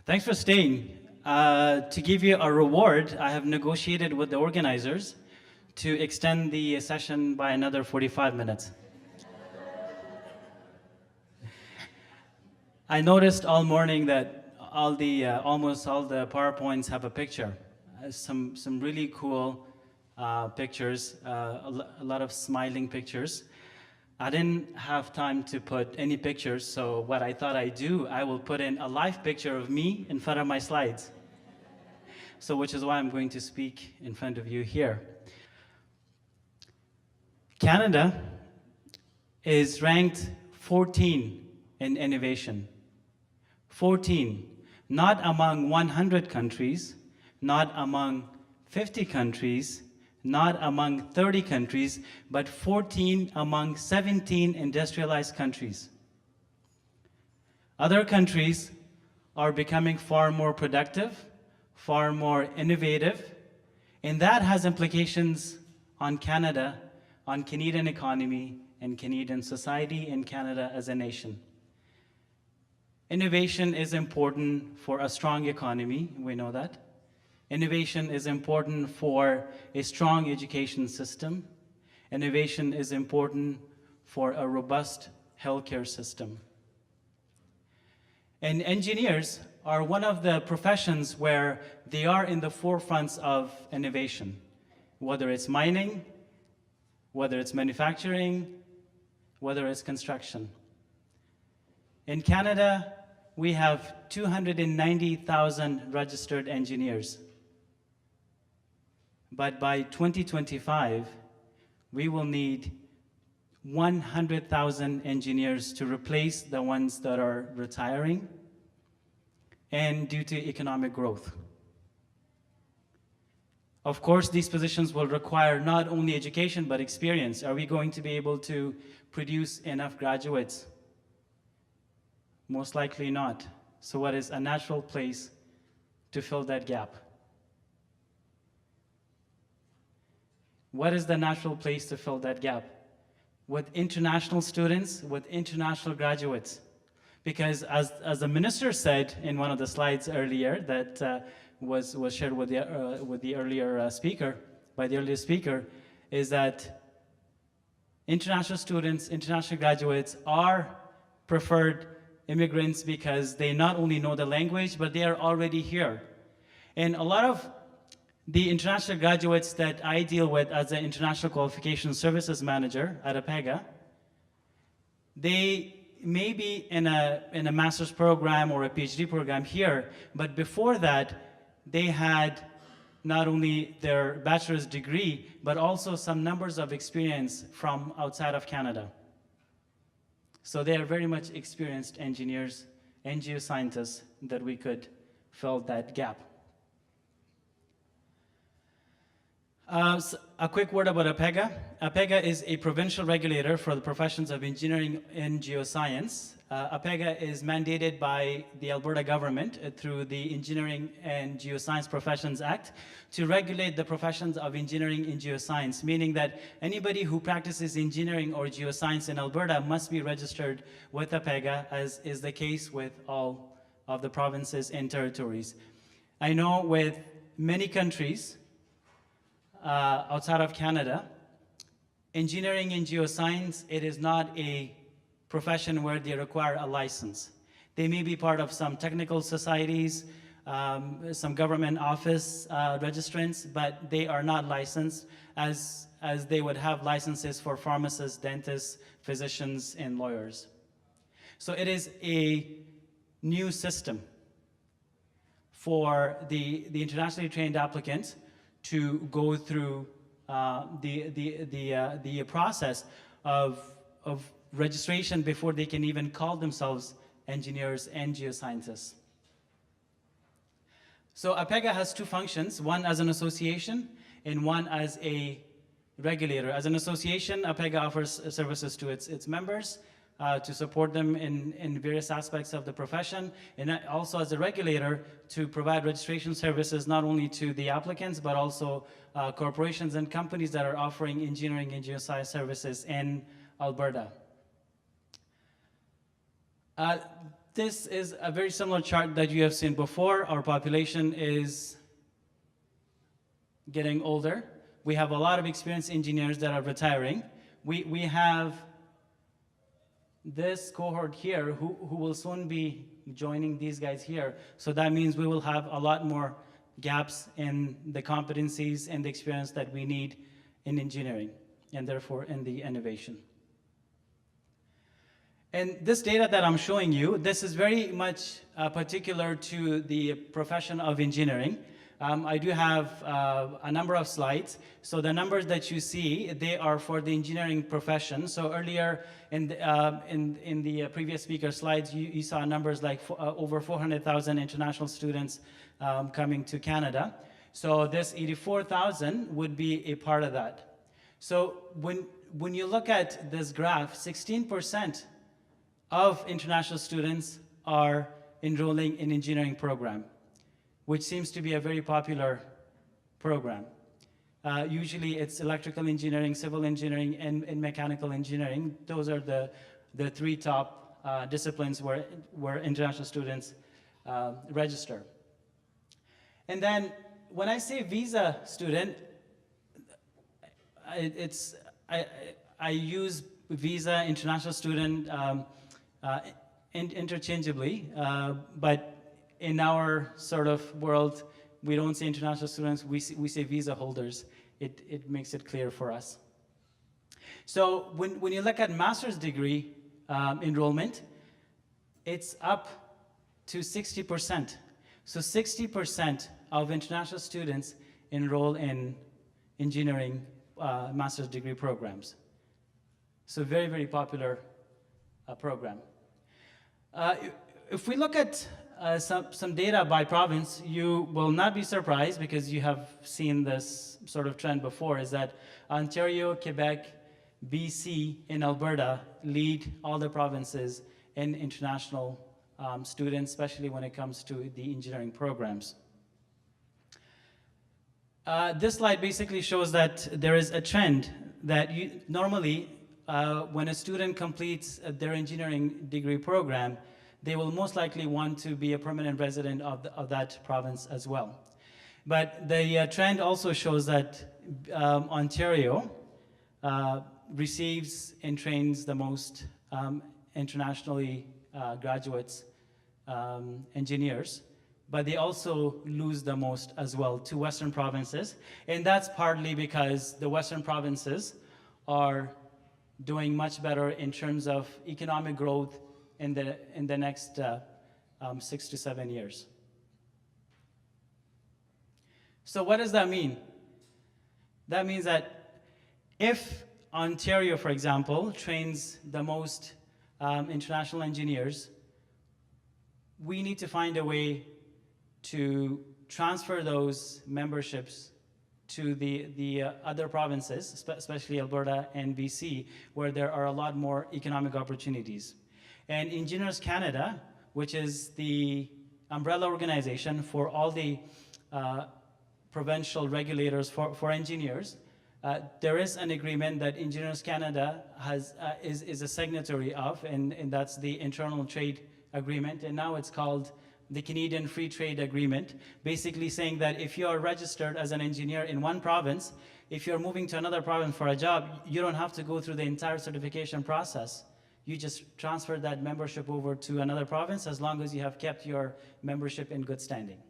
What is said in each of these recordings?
Thanks for staying. To give you a reward, I have negotiated with the organizers to extend the session by another 45 minutes. I noticed all morning that almost all the PowerPoints have a picture. Some really cool pictures, a lot of smiling pictures. I didn't have time to put any pictures, so what I thought I'd do, I will put in a live picture of me in front of my slides. So which is why I'm going to speak in front of you here. Canada is ranked 14 in innovation. 14, not among 100 countries, not among 50 countries, not among 30 countries, but 14 among 17 industrialized countries. Other countries are becoming far more productive, far more innovative, and that has implications on Canada, on Canadian economy, and Canadian society, and Canada as a nation. Innovation is important for a strong economy, we know that. Innovation is important for a strong education system. Innovation is important for a robust healthcare system. And engineers are one of the professions where they are in the forefronts of innovation, whether it's mining, whether it's manufacturing, whether it's construction. In Canada, we have 290,000 registered engineers. But by 2025, we will need 100,000 engineers to replace the ones that are retiring and due to economic growth. Of course, these positions will require not only education, but experience. Are we going to be able to produce enough graduates? Most likely not. So what is a natural place to fill that gap? What is the natural place to fill that gap? With international students, with international graduates. Because as the minister said in one of the slides earlier that was shared with the earlier speaker, is that international students, international graduates are preferred immigrants because they not only know the language, but they are already here. And a lot of the international graduates that I deal with as an International Qualification Services Manager at APEGA, they may be in a master's program or a PhD program here, but before that, they had not only their bachelor's degree, but also some numbers of experience from outside of Canada. So they are very much experienced engineers and geoscientists that we could fill that gap. A quick word about APEGA. APEGA is a provincial regulator for the professions of engineering and geoscience. APEGA is mandated by the Alberta government through the Engineering and Geoscience Professions Act to regulate the professions of engineering and geoscience, meaning that anybody who practices engineering or geoscience in Alberta must be registered with APEGA, as is the case with all of the provinces and territories. I know with many countries, outside of Canada, engineering and geoscience, it is not a profession where they require a license. They may be part of some technical societies, some government office registrants, but they are not licensed as they would have licenses for pharmacists, dentists, physicians, and lawyers. So it is a new system for the internationally trained applicants to go through the process of registration before they can even call themselves engineers and geoscientists. So APEGA has two functions, one as an association and one as a regulator. As an association, APEGA offers services to its members to support them in various aspects of the profession, and also as a regulator to provide registration services not only to the applicants, but also corporations and companies that are offering engineering and geoscience services in Alberta. This is a very similar chart that you have seen before. Our population is getting older. We have a lot of experienced engineers that are retiring. We have this cohort here who will soon be joining these guys here. So that means we will have a lot more gaps in the competencies and the experience that we need in engineering, and therefore in the innovation. And this data that I'm showing you, this is very much particular to the profession of engineering. I do have a number of slides. So the numbers that you see, they are for the engineering profession. So earlier in the previous speaker slides, you saw numbers like over 400,000 international students coming to Canada. So this 84,000 would be a part of that. So when you look at this graph, 16% of international students are enrolling in engineering program, which seems to be a very popular program. Usually it's electrical engineering, civil engineering, and mechanical engineering. Those are the three top disciplines where international students register. And then when I say visa student, I use visa, international student interchangeably, but in our sort of world, we don't say international students, we say visa holders. It makes it clear for us. So when you look at master's degree enrollment, it's up to 60%. So 60% of international students enroll in engineering master's degree programs. So very, very popular program. If we look at some data by province, you will not be surprised because you have seen this sort of trend before, is that Ontario, Quebec, BC, and Alberta lead all the provinces in international students, especially when it comes to the engineering programs. This slide basically shows that there is a trend that normally when a student completes their engineering degree program, they will most likely want to be a permanent resident of that province as well. But the trend also shows that Ontario receives and trains the most internationally graduates, engineers, but they also lose the most as well to Western provinces. And that's partly because the Western provinces are doing much better in terms of economic growth in the next 6 to 7 years. So what does that mean? That means that if Ontario, for example, trains the most international engineers, we need to find a way to transfer those memberships to the other provinces, especially Alberta and BC, where there are a lot more economic opportunities. And Engineers Canada, which is the umbrella organization for all the provincial regulators for engineers, there is an agreement that Engineers Canada is a signatory of, and that's the Internal Trade Agreement, and now it's called the Canadian Free Trade Agreement, basically saying that if you are registered as an engineer in one province, if you're moving to another province for a job, you don't have to go through the entire certification process. You just transfer that membership over to another province as long as you have kept your membership in good standing.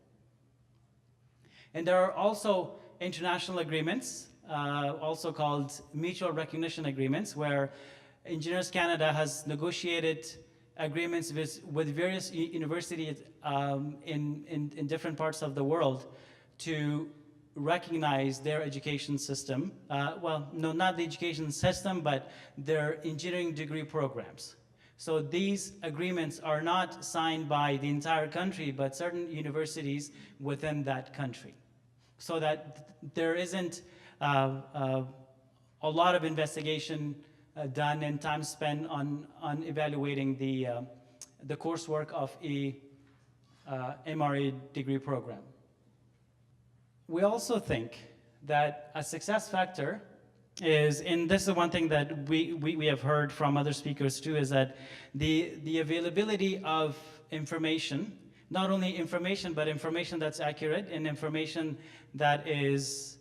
And there are also international agreements, also called mutual recognition agreements, where Engineers Canada has negotiated agreements with various universities in different parts of the world to recognize their education system. Well, no, not the education system, but their engineering degree programs. So these agreements are not signed by the entire country, but certain universities within that country. So that there isn't a lot of investigation done and time spent on evaluating the coursework of a MRA degree program. We also think that a success factor is, and this is one thing that we have heard from other speakers too, is that the availability of information, not only information, but information that's accurate and information that is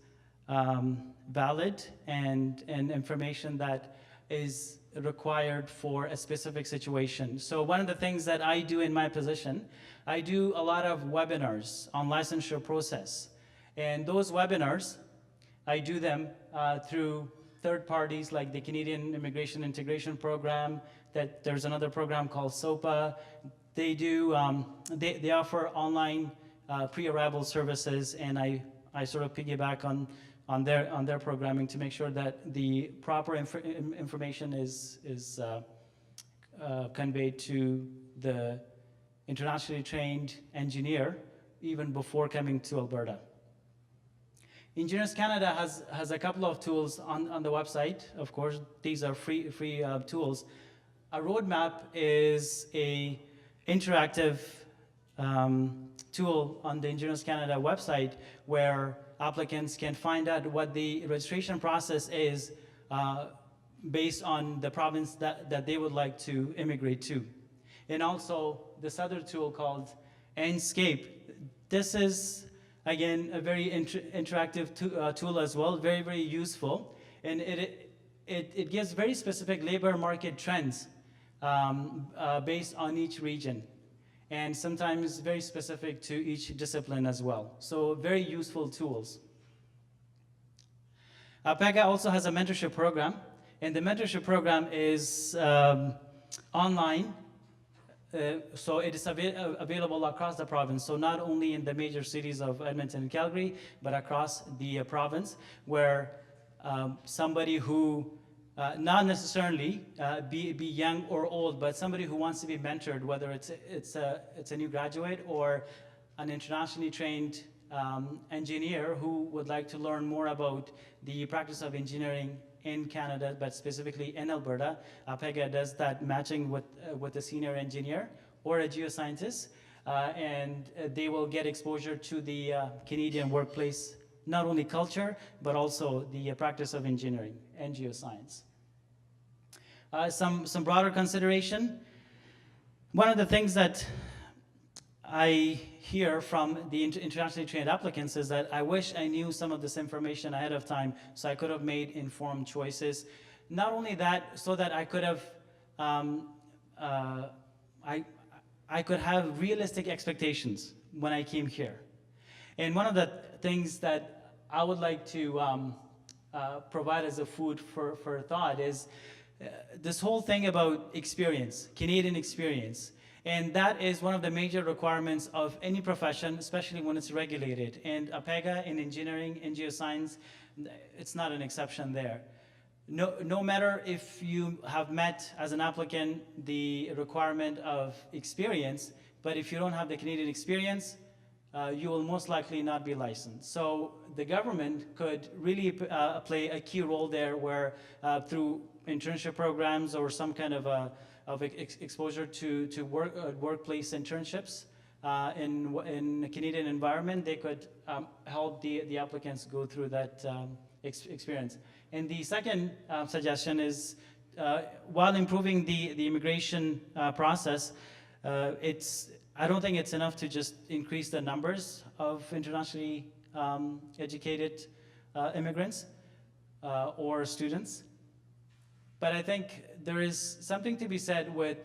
valid and information that is required for a specific situation. So one of the things that I do in my position, I do a lot of webinars on licensure process. And those webinars, I do them through third parties like the Canadian Immigration Integration Program, that there's another program called SOPA. They do, they offer online pre-arrival services, and I sort of piggyback on their programming to make sure that the proper information is conveyed to the internationally trained engineer even before coming to Alberta. Engineers Canada has a couple of tools on the website. Of course, these are free tools. A roadmap is a interactive tool on the Engineers Canada website where applicants can find out what the registration process is based on the province that they would like to immigrate to. And also this other tool called Enscape. This is, again, a very interactive tool as well, very, very useful. And it gives very specific labor market trends based on each region, and sometimes very specific to each discipline as well. So very useful tools. PEGA also has a mentorship program, and the mentorship program is online. So it is available across the province, so not only in the major cities of Edmonton and Calgary, but across the province, where somebody who, not necessarily be young or old, but somebody who wants to be mentored, whether it's a new graduate or an internationally trained engineer who would like to learn more about the practice of engineering in Canada, but specifically in Alberta. APEGA does that matching with a senior engineer or a geoscientist, and they will get exposure to the Canadian workplace, not only culture, but also the practice of engineering and geoscience. Some broader consideration. One of the things that I hear from the internationally trained applicants is that I wish I knew some of this information ahead of time so I could have made informed choices. Not only that, so that I could have, I could have realistic expectations when I came here. And one of the things that I would like to provide as a food for thought is this whole thing about experience, Canadian experience. And that is one of the major requirements of any profession, especially when it's regulated. And APEGA in engineering and geoscience, it's not an exception there. No matter if you have met as an applicant the requirement of experience, but if you don't have the Canadian experience, you will most likely not be licensed. So the government could really play a key role there, where through internship programs or some kind of exposure to workplace internships in a Canadian environment, they could help the applicants go through that experience. And the second suggestion is, while improving the immigration process, I don't think it's enough to just increase the numbers of internationally educated immigrants or students. But I think there is something to be said with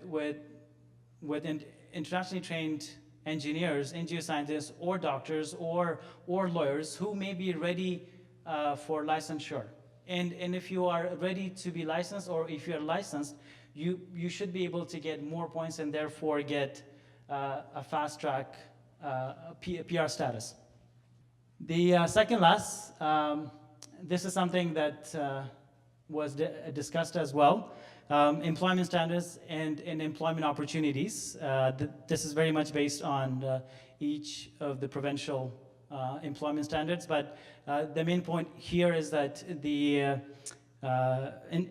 internationally trained engineers, geoscientists, or doctors, or lawyers who may be ready for licensure. And if you are ready to be licensed, or if you're licensed, you should be able to get more points and therefore get a fast track PR status. The second last, this is something that was discussed as well. Employment standards and employment opportunities. This is very much based on each of the provincial employment standards, but the main point here is that the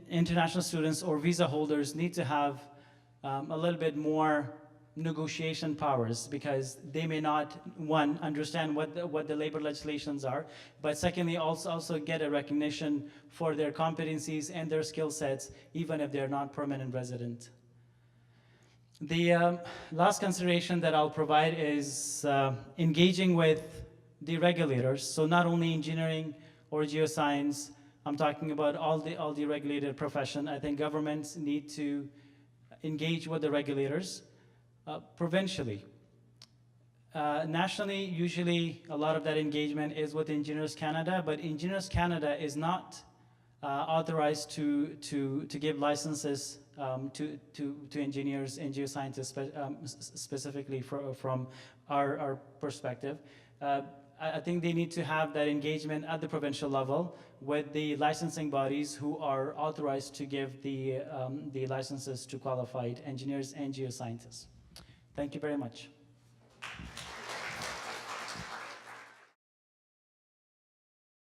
international students or visa holders need to have a little bit more negotiation powers, because they may not, one, understand what the labor legislations are, but secondly, also get a recognition for their competencies and their skill sets, even if they're not permanent resident. The last consideration that I'll provide is engaging with the regulators. So not only engineering or geoscience, I'm talking about all the regulated profession. I think governments need to engage with the regulators provincially. Nationally, usually a lot of that engagement is with Engineers Canada, but Engineers Canada is not authorized to give licenses to engineers and geoscientists specifically from our perspective. I think they need to have that engagement at the provincial level with the licensing bodies who are authorized to give the licenses to qualified engineers and geoscientists. Thank you very much.